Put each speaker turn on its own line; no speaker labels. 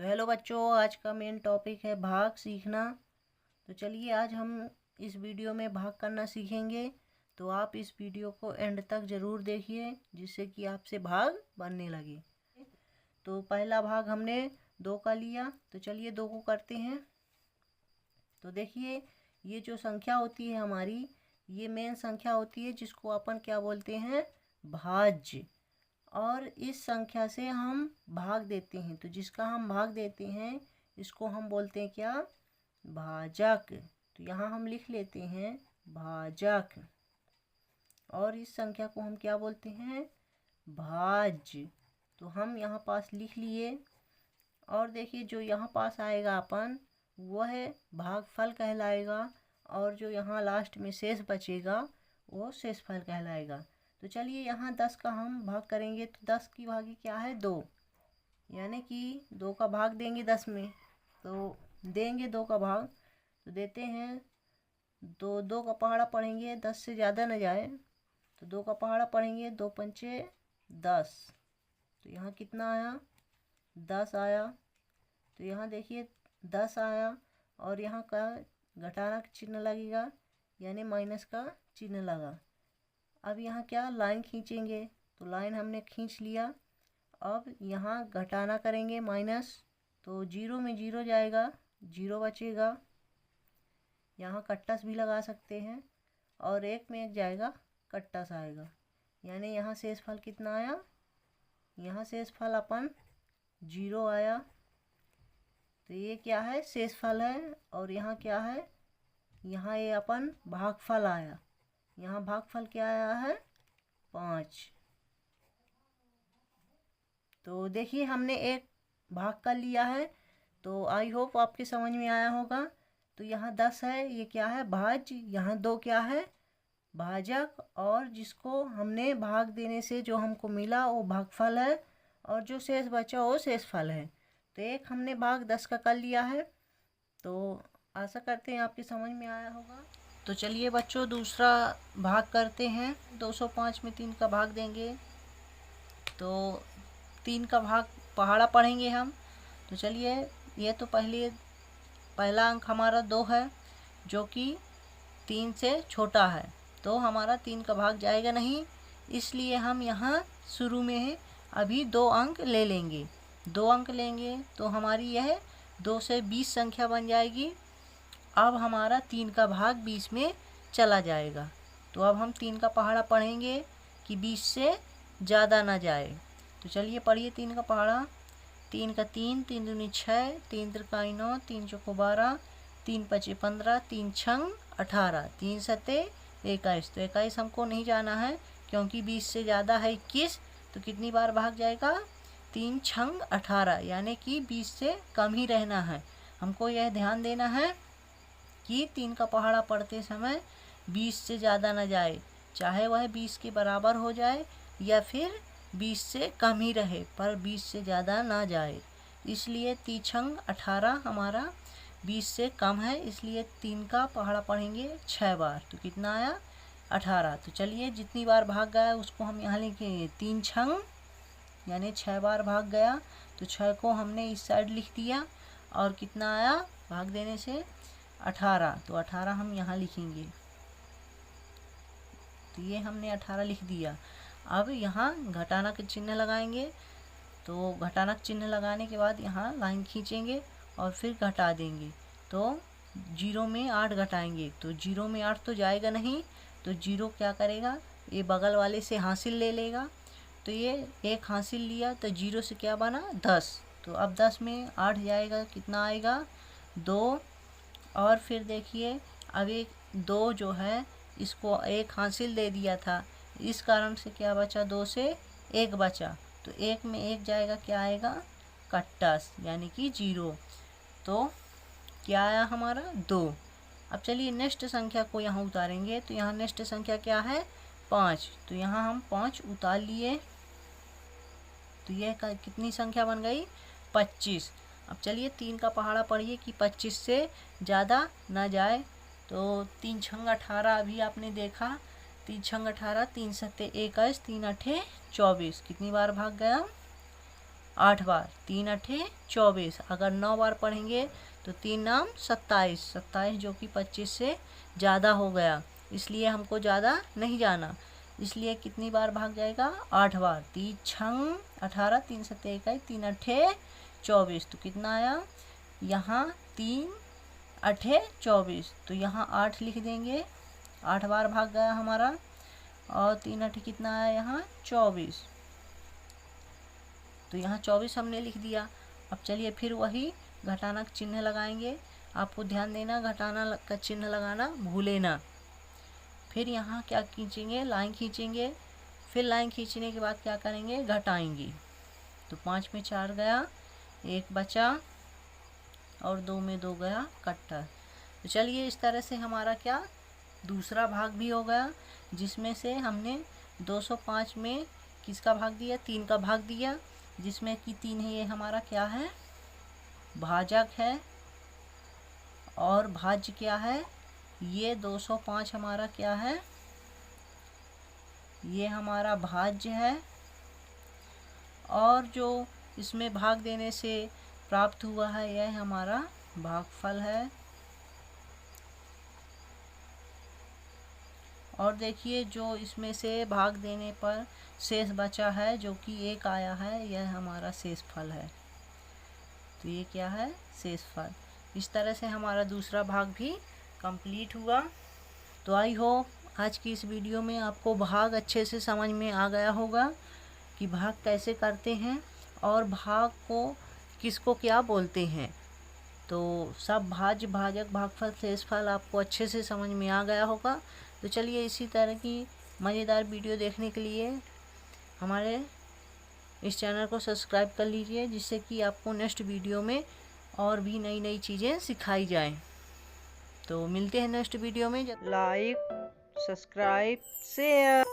तो हेलो बच्चों, आज का मेन टॉपिक है भाग सीखना। तो चलिए आज हम इस वीडियो में भाग करना सीखेंगे। तो आप इस वीडियो को एंड तक ज़रूर देखिए जिससे कि आपसे भाग बनने लगे। तो पहला भाग हमने 2 का लिया, तो चलिए 2 को करते हैं। तो देखिए ये जो संख्या होती है हमारी, ये मेन संख्या होती है जिसको अपन क्या बोलते हैं, भाज्य। और इस संख्या से हम भाग देते हैं, तो जिसका हम भाग देते हैं इसको हम बोलते हैं क्या, भाजक। तो यहाँ हम लिख लेते हैं भाजक। और इस संख्या को हम क्या बोलते हैं, भाज्य। तो हम यहाँ पास लिख लिए। और देखिए जो यहाँ पास आएगा अपन, वह भागफल कहलाएगा। और जो यहाँ लास्ट में शेष बचेगा वो शेषफल कहलाएगा। तो चलिए यहाँ 10 का हम भाग करेंगे, तो 10 की भागी क्या है, 2। यानी कि 2 का भाग देंगे 10 में, तो देंगे 2 का भाग, तो देते हैं 2 का पहाड़ा पढ़ेंगे, 10 से ज़्यादा न जाए। तो 2 का पहाड़ा पढ़ेंगे, 2 पंचे 10। तो यहाँ कितना आया, 10 आया। तो यहाँ देखिए 10 आया और यहाँ का घटाना का चिन्ह लगेगा, यानी माइनस का चिन्ह लगा। अब यहाँ क्या लाइन खींचेंगे, तो लाइन हमने खींच लिया। अब यहाँ घटाना करेंगे माइनस, तो 0 में 0 जाएगा, 0 बचेगा। यहाँ कट्टास भी लगा सकते हैं, और 1 में 1 जाएगा, कट्टास आएगा। यानी यहाँ शेषफल कितना आया, यहाँ शेषफल अपन 0 आया। तो ये क्या है, शेषफल है। और यहाँ क्या है, यहाँ ये अपन भागफल आया। यहाँ भागफल क्या आया है, 5। तो देखिए हमने एक भाग कर लिया है, तो आई होप आपके समझ में आया होगा। तो यहाँ 10 है, ये क्या है, भाज्य। यहाँ 2 क्या है, भाजक। और जिसको हमने भाग देने से जो हमको मिला वो भागफल है, और जो शेष बचा वो शेषफल है। तो एक हमने भाग 10 का कर लिया है। तो आशा करते हैं आपकी समझ में आया होगा। तो चलिए बच्चों दूसरा भाग करते हैं। 205 में 3 का भाग देंगे, तो 3 का भाग पहाड़ा पढ़ेंगे हम। तो चलिए ये तो पहला अंक हमारा 2 है, जो कि 3 से छोटा है, तो हमारा 3 का भाग जाएगा नहीं। इसलिए हम यहाँ शुरू में अभी 2 अंक ले लेंगे। 2 अंक लेंगे तो हमारी यह 2 से 20 संख्या बन जाएगी। अब हमारा 3 का भाग 20 में चला जाएगा। तो अब हम 3 का पहाड़ा पढ़ेंगे कि 20 से ज़्यादा ना जाए। तो चलिए पढ़िए 3 का पहाड़ा। 3 का 3, 3 दूनी 6, 3 त्रिकाई 9, 3 चौको 12, 3 पचे 15, 3 छंग 18, 3 सते 21। तो 21 हमको नहीं जाना है, क्योंकि 20 से ज़्यादा है 21। तो कितनी बार भाग जाएगा, 3 छंग 18, यानी कि 20 से कम ही रहना है। हमको यह ध्यान देना है कि 3 का पहाड़ा पढ़ते समय 20 से ज़्यादा न जाए, चाहे वह 20 के बराबर हो जाए या फिर 20 से कम ही रहे, पर 20 से ज़्यादा ना जाए। इसलिए 3 छंग 18 हमारा 20 से कम है, इसलिए 3 का पहाड़ा पढ़ेंगे 6 बार। तो कितना आया, 18। तो चलिए जितनी बार भाग गया उसको हम यहाँ लिखेंगे 3 छंग, यानी 6 बार भाग गया। तो 6 को हमने इस साइड लिख दिया, और कितना आया भाग देने से, 18। तो 18 हम यहाँ लिखेंगे। तो ये हमने 18 लिख दिया। अब यहाँ घटाना का चिन्ह लगाएंगे। तो घटाना का चिन्ह लगाने के बाद यहाँ लाइन खींचेंगे और फिर घटा देंगे। तो 0 में 8 घटाएंगे, तो 0 में 8 तो जाएगा नहीं, तो 0 क्या करेगा, ये बगल वाले से हासिल ले लेगा। तो ये 1 हासिल लिया, तो 0 से क्या बना, 10। तो अब 10 में 8 जाएगा, कितना आएगा, 2। और फिर देखिए अब एक 2 जो है इसको 1 हासिल दे दिया था, इस कारण से क्या बचा, 2 से 1 बचा। तो 1 में 1 जाएगा, क्या आएगा, कट्टास, यानी कि 0। तो क्या आया हमारा, 2। अब चलिए नेक्स्ट संख्या को यहाँ उतारेंगे। तो यहाँ नेक्स्ट संख्या क्या है, 5। तो यहाँ हम 5 उतार लिए। तो यह कितनी संख्या बन गई, 25। अब चलिए 3 का पहाड़ा पढ़िए कि 25 से ज़्यादा ना जाए। तो 3 छंग 18 अभी आपने देखा, 3 छंग 18, 3 सत्ते 21, 3 अठे 24। कितनी बार भाग गया, 8 बार, 3 अठे 24। अगर 9 बार पढ़ेंगे तो 3 नाम 27, 27 जो कि 25 से ज़्यादा हो गया, इसलिए हमको ज़्यादा नहीं जाना। इसलिए कितनी बार भाग जाएगा? 8 बार। 3 छंग 18, 3 सत्ते 21, 3 अठे 24। तो कितना आया यहाँ? 3 अठे 24। तो यहाँ 8 लिख देंगे, 8 बार भाग गया हमारा। और 3 अठे कितना आया यहाँ? 24। तो यहाँ 24 हमने लिख दिया। अब चलिए फिर वही घटाना का चिन्ह लगाएंगे। आपको ध्यान देना, घटाना का चिन्ह लगाना भूले ना। फिर यहाँ क्या खींचेंगे? लाइन खींचेंगे। फिर लाइन खींचने के बाद क्या करेंगे? घटाएंगे। तो 5 में 4 गया, 1 बचा और 2 में 2 गया कट्टर। तो चलिए इस तरह से हमारा क्या दूसरा भाग भी हो गया, जिसमें से हमने 205 में किसका भाग दिया? 3 का भाग दिया, जिसमें कि 3 है, ये हमारा क्या है? भाजक है। और भाज्य क्या है? ये 205 हमारा क्या है? ये हमारा भाज्य है। और जो इसमें भाग देने से प्राप्त हुआ है, यह हमारा भागफल है। और देखिए जो इसमें से भाग देने पर शेष बचा है, जो कि 1 आया है, यह हमारा शेष फल है। तो ये क्या है? शेष फल। इस तरह से हमारा दूसरा भाग भी कंप्लीट हुआ। तो आई होप आज की इस वीडियो में आपको भाग अच्छे से समझ में आ गया होगा कि भाग कैसे करते हैं और भाग को किसको क्या बोलते हैं। तो सब भाज्य, भाजक, भागफल, शेषफल आपको अच्छे से समझ में आ गया होगा। तो चलिए इसी तरह की मज़ेदार वीडियो देखने के लिए हमारे इस चैनल को सब्सक्राइब कर लीजिए, जिससे कि आपको नेक्स्ट वीडियो में और भी नई नई चीज़ें सिखाई जाएं। तो मिलते हैं नेक्स्ट वीडियो में। Like, subscribe, share.